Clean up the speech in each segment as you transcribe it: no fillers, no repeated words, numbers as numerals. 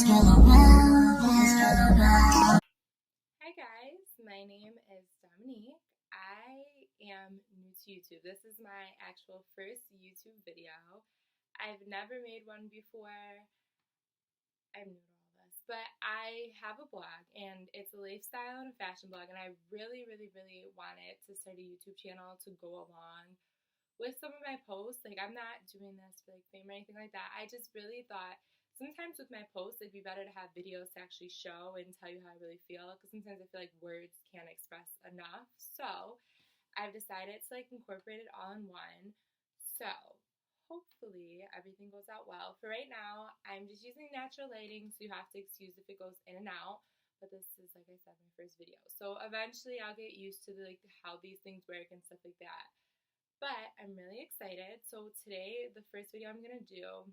Hi guys, my name is Dominique. I am new to YouTube. This is my actual first YouTube video. I've never made one before. I'm new to all this, but I have a blog and it's a lifestyle and a fashion blog, and I really wanted to start a YouTube channel to go along with some of my posts. Like, I'm not doing this for like fame or anything like that. I just really thought sometimes with my posts it'd be better to have videos to actually show and tell you how I really feel, because sometimes I feel like words can't express enough. So I've decided to like incorporate it all in one. So hopefully everything goes out well. For right now, I'm just using natural lighting, so you have to excuse if it goes in and out. But this is, like I said, my first video. So eventually I'll get used to like how these things work and stuff like that. But I'm really excited. So today, the first video I'm gonna do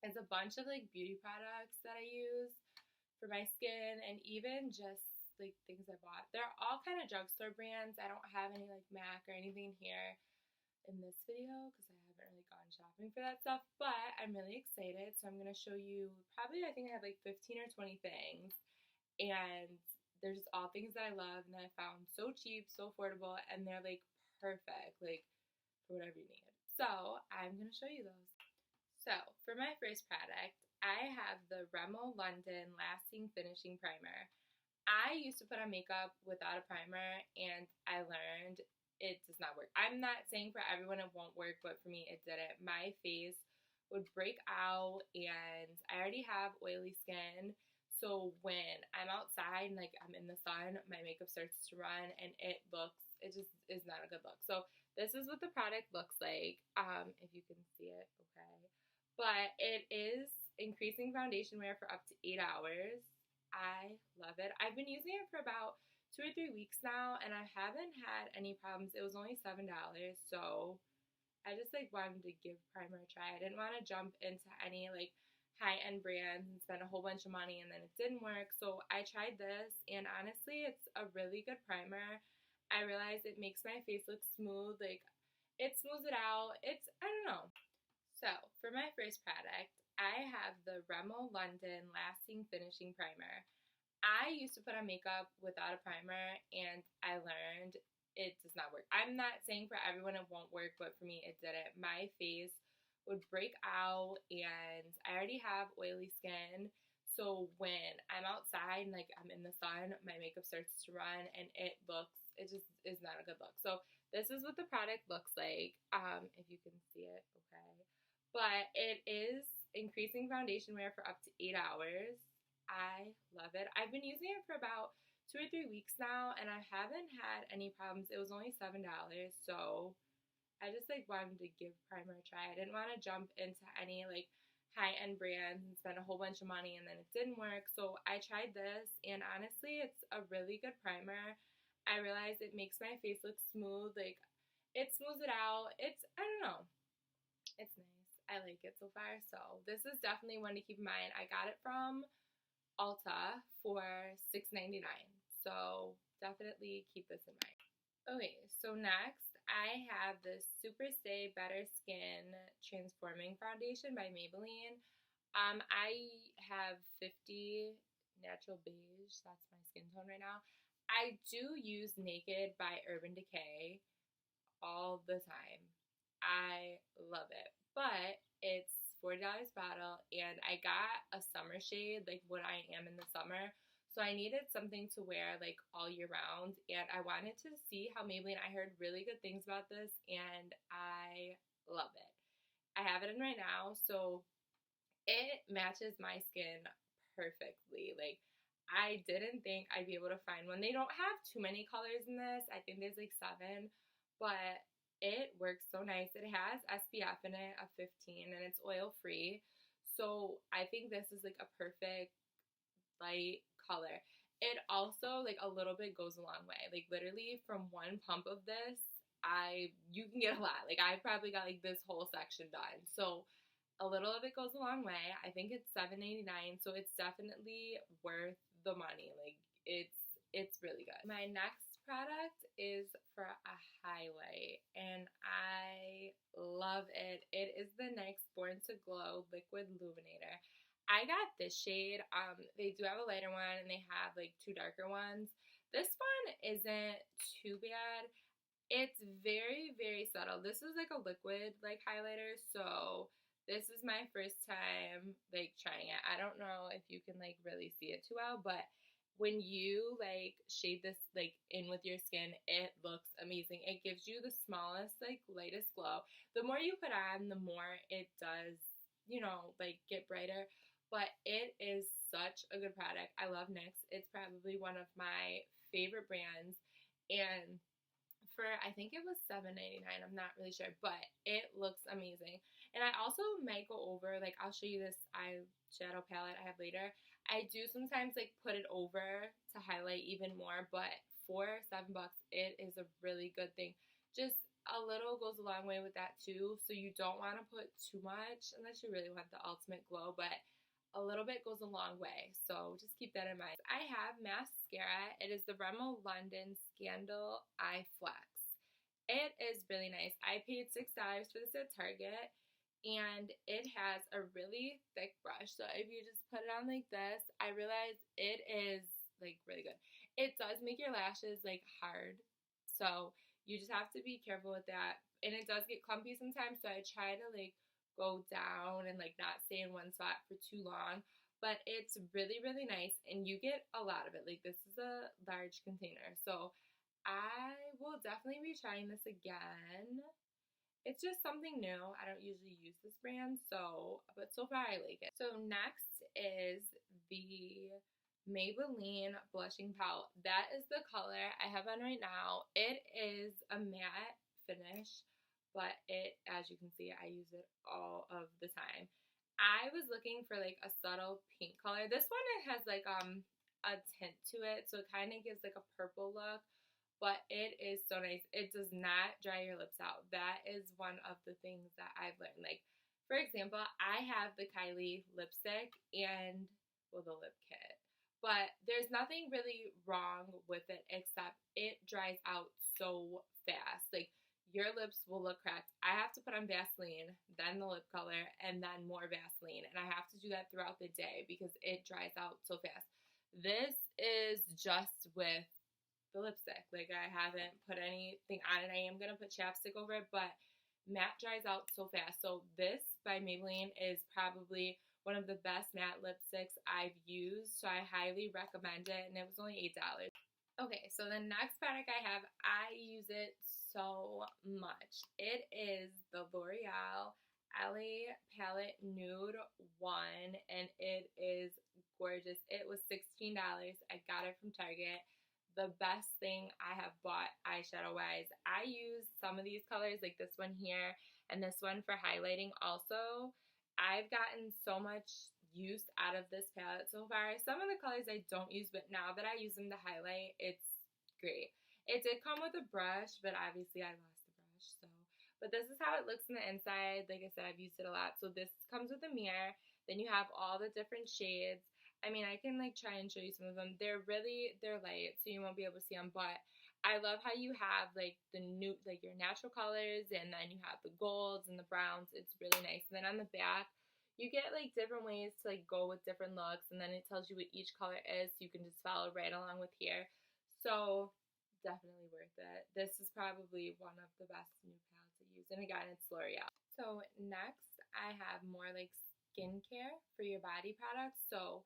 is a bunch of like beauty products that I use for my skin, and even just like things I bought. They're all kind of drugstore brands. I don't have any like MAC or anything here in this video because I haven't really gone shopping for that stuff, but I'm really excited. So I'm gonna show you probably, I think I have like 15 or 20 things, and they're just all things that I love and that I found so cheap, so affordable, and they're like perfect, like for whatever you need. So I'm gonna show you those. So for my first product, I have the Rimmel London Lasting Finishing Primer. I used to put on makeup without a primer, and I learned it does not work. I'm not saying for everyone it won't work, but for me it didn't. My face would break out, and I already have oily skin. So when I'm outside and like I'm in the sun, my makeup starts to run, and it just is not a good look. So this is what the product looks like. If you can see it, okay. But it is increasing foundation wear for up to 8 hours. I love it. I've been using it for about 2 or 3 weeks now, and I haven't had any problems. It was only $7, so I just like wanted to give primer a try. I didn't want to jump into any like high-end brands and spend a whole bunch of money and then it didn't work. So I tried this, and honestly, it's a really good primer. I realized it makes my face look smooth. Like, it smooths it out. I don't know. So for my first product, I have the Rimmel London Lasting Finishing Primer. I used to put on makeup without a primer, and I learned it does not work. I'm not saying for everyone it won't work, but for me it didn't. My face would break out, and I already have oily skin. So when I'm outside and like I'm in the sun, my makeup starts to run, and it just is not a good look. So this is what the product looks like. If you can see it, okay. But it is increasing foundation wear for up to 8 hours. I love it. I've been using it for about 2 or 3 weeks now, and I haven't had any problems. It was only $7, so I just like wanted to give primer a try. I didn't want to jump into any like high-end brands and spend a whole bunch of money and then it didn't work. So I tried this, and honestly, it's a really good primer. I realized it makes my face look smooth. Like, it smooths it out. I don't know. It's nice. I like it so far. So this is definitely one to keep in mind. I got it from Ulta for $6.99. So definitely keep this in mind. Okay, so next I have this Super Stay Better Skin Transforming Foundation by Maybelline. I have 50 natural beige. That's my skin tone right now. I do use Naked by Urban Decay all the time. I love it. But it's $40 bottle, and I got a summer shade like when I am in the summer. So I needed something to wear like all year round, and I wanted to see how Maybelline, I heard really good things about this, and I love it. I have it in right now, so it matches my skin perfectly. Like, I didn't think I'd be able to find one. They don't have too many colors in this. I think there's like 7, but it works so nice. It has SPF in it of 15, and it's oil free. So I think this is like a perfect light color. It also like a little bit goes a long way. Like, literally from one pump of this, you can get a lot. Like, I probably got like this whole section done. So a little of it goes a long way. I think it's $7.89, so it's definitely worth the money. Like, it's really good. My next product is for a highlight, and I love it. It is the NYX Born to Glow Liquid Illuminator. I got this shade. They do have a lighter one and they have like 2 darker ones. This one isn't too bad. It's very, very subtle. This is like a liquid like highlighter, so this is my first time like trying it. I don't know if you can like really see it too well, but when you like shade this like in with your skin, it looks amazing. It gives you the smallest like lightest glow. The more you put on, the more it does, you know, like get brighter. But it is such a good product. I love NYX. It's probably one of my favorite brands, and for I think it was $7.99. I'm not really sure, but it looks amazing. And I also might go over, like I'll show you this eyeshadow palette I have later. I do sometimes like put it over to highlight even more, but for $7, it is a really good thing. Just a little goes a long way with that too, so you don't want to put too much unless you really want the ultimate glow, but a little bit goes a long way, so just keep that in mind. I have mascara. It is the Rimmel London Scandal Eye Flex. It is really nice. I paid $6 for this at Target, and it has a really thick brush, so if you just put it on like this, I realize it is like really good. It does make your lashes like hard, so you just have to be careful with that, and it does get clumpy sometimes, so I try to like go down and like not stay in one spot for too long, but it's really, really nice, and you get a lot of it. Like this is a large container, so I will definitely be trying this again. It's just something new. I don't usually use this brand, but so far I like it. So next is the Maybelline Blushing Palette. That is the color I have on right now. It is a matte finish, but as you can see, I use it all of the time. I was looking for like a subtle pink color. This one, it has like a tint to it, so it kind of gives like a purple look, but it is so nice. It does not dry your lips out. That is one of the things that I've learned. Like, for example, I have the Kylie lipstick and, well, the lip kit, but there's nothing really wrong with it except it dries out so fast. Like, your lips will look cracked. I have to put on Vaseline, then the lip color, and then more Vaseline. And I have to do that throughout the day because it dries out so fast. This is just with the lipstick. Like, I haven't put anything on it. I am going to put chapstick over it, but matte dries out so fast. So this by Maybelline is probably one of the best matte lipsticks I've used. So I highly recommend it. And it was only $8. Okay, so the next product I have, I use it so much. It is the L'Oreal LA Palette Nude 1, and it is gorgeous. It was $16. I got it from Target. The best thing I have bought eyeshadow-wise. I use some of these colors, like this one here, and this one for highlighting also. I've gotten so much use out of this palette so far. Some of the colors I don't use, but now that I use them to highlight, it's great. It did come with a brush, but obviously I lost the brush, so. But this is how it looks on the inside. Like I said, I've used it a lot. So this comes with a mirror. Then you have all the different shades. I mean, I can like try and show you some of them. They're light, so you won't be able to see them, but I love how you have like the new, like your natural colors, and then you have the golds and the browns. It's really nice. And then on the back, you get like different ways to like go with different looks, and then it tells you what each color is, so you can just follow right along with here. So definitely worth it. This is probably one of the best new palettes I use, and again, it's L'Oreal. So next, I have more like skincare for your body products. So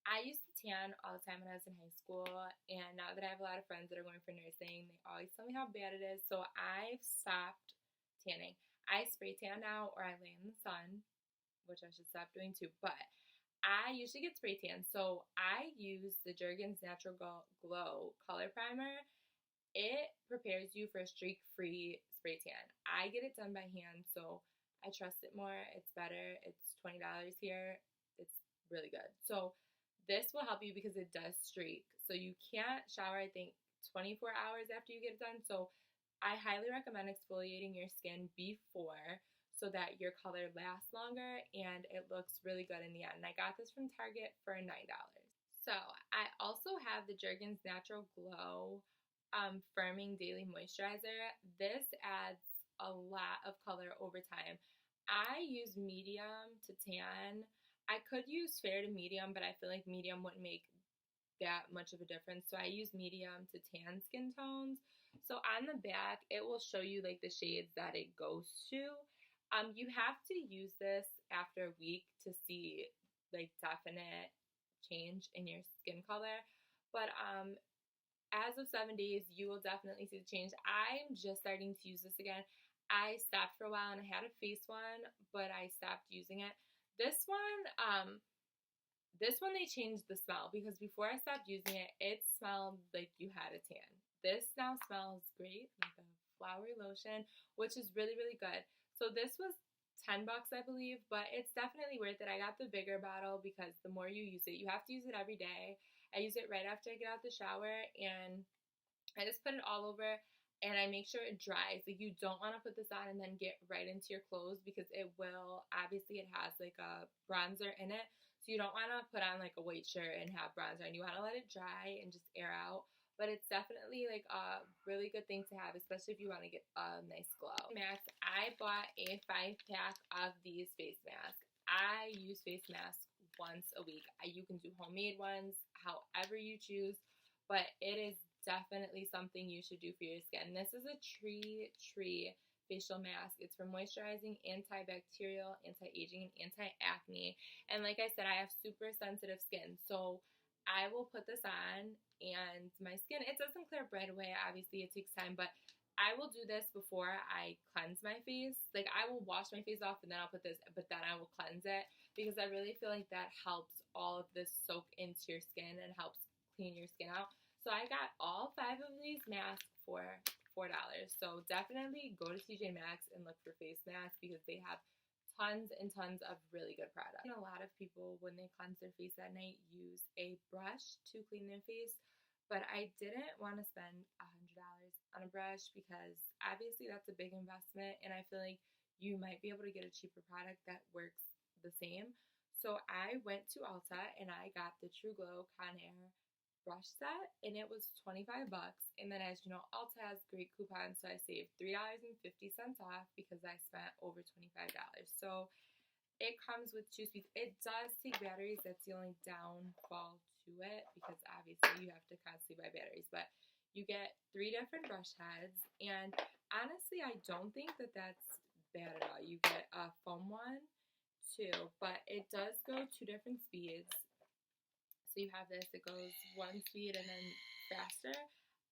I used to tan all the time when I was in high school, and now that I have a lot of friends that are going for nursing, they always tell me how bad it is. So I've stopped tanning. I spray tan now, or I lay in the sun, which I should stop doing too, but I usually get spray tan, so I use the Jergens Natural Glow Color Primer. It prepares you for a streak-free spray tan. I get it done by hand, so I trust it more. It's better. It's $20 here. It's really good. So this will help you because it does streak. So you can't shower, I think, 24 hours after you get it done, so I highly recommend exfoliating your skin before, so that your color lasts longer and it looks really good in the end. And I got this from Target for $9. So I also have the Jergens Natural Glow Firming Daily Moisturizer. This adds a lot of color over time. I use medium to tan. I could use fair to medium, but I feel like medium wouldn't make that much of a difference. So I use medium to tan skin tones. So on the back, it will show you like the shades that it goes to. You have to use this after a week to see like definite change in your skin color. But as of 7 days, you will definitely see the change. I'm just starting to use this again. I stopped for a while and I had a face one, but I stopped using it. This one, they changed the smell because before I stopped using it, it smelled like you had a tan. This now smells great, like a flowery lotion, which is really, really good. So this was $10, I believe, but it's definitely worth it. I got the bigger bottle because the more you use it, you have to use it every day. I use it right after I get out the shower, and I just put it all over and I make sure it dries. Like, you don't want to put this on and then get right into your clothes because it will, obviously it has like a bronzer in it. So you don't want to put on like a white shirt and have bronzer, and you want to let it dry and just air out. But it's definitely like a really good thing to have, especially if you want to get a nice glow. Max, I bought a 5-pack of these face masks. I use face masks once a week. You can do homemade ones, however you choose, but it is definitely something you should do for your skin. This is a tree facial mask. It's for moisturizing, antibacterial, anti-aging, and anti-acne. And like I said, I have super sensitive skin, so I will put this on and my skin, it doesn't clear up right away. Obviously, it takes time, but I will do this before I cleanse my face. Like, I will wash my face off and then I'll put this, but then I will cleanse it because I really feel like that helps all of this soak into your skin and helps clean your skin out. So I got all 5 of these masks for $4. So definitely go to TJ Maxx and look for face masks because they have tons and tons of really good products. A lot of people, when they cleanse their face at night, use a brush to clean their face. But I didn't want to spend $100 on a brush because obviously that's a big investment, and I feel like you might be able to get a cheaper product that works the same. So I went to Ulta and I got the True Glow Conair brush set, and it was $25. And then, as you know, Ulta has great coupons, so I saved $3.50 off because I spent over $25. So it comes with 2 speeds. It does take batteries. That's the only downfall to it because obviously you have to constantly buy batteries. But you get 3 different brush heads, and honestly, I don't think that that's bad at all. You get a foam one too, but it does go 2 different speeds. So you have this, it goes 1 speed and then faster.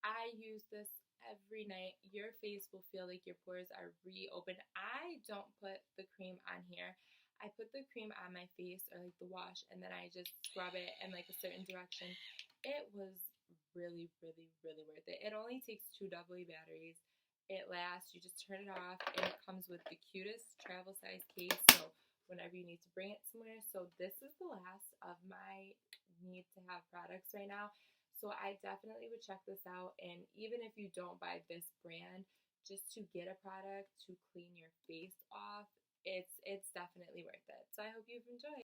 I use this every night. Your face will feel like your pores are reopened. I don't put the cream on here. I put the cream on my face, or like the wash, and then I just scrub it in like a certain direction. It was really, really, really worth it. It only takes 2 AA batteries. It lasts. You just turn it off, and it comes with the cutest travel size case, so whenever you need to bring it somewhere. So this is the last of my need to have products right now. So I definitely would check this out, and even if you don't buy this brand, just to get a product to clean your face off, it's definitely worth it. So I hope you've enjoyed.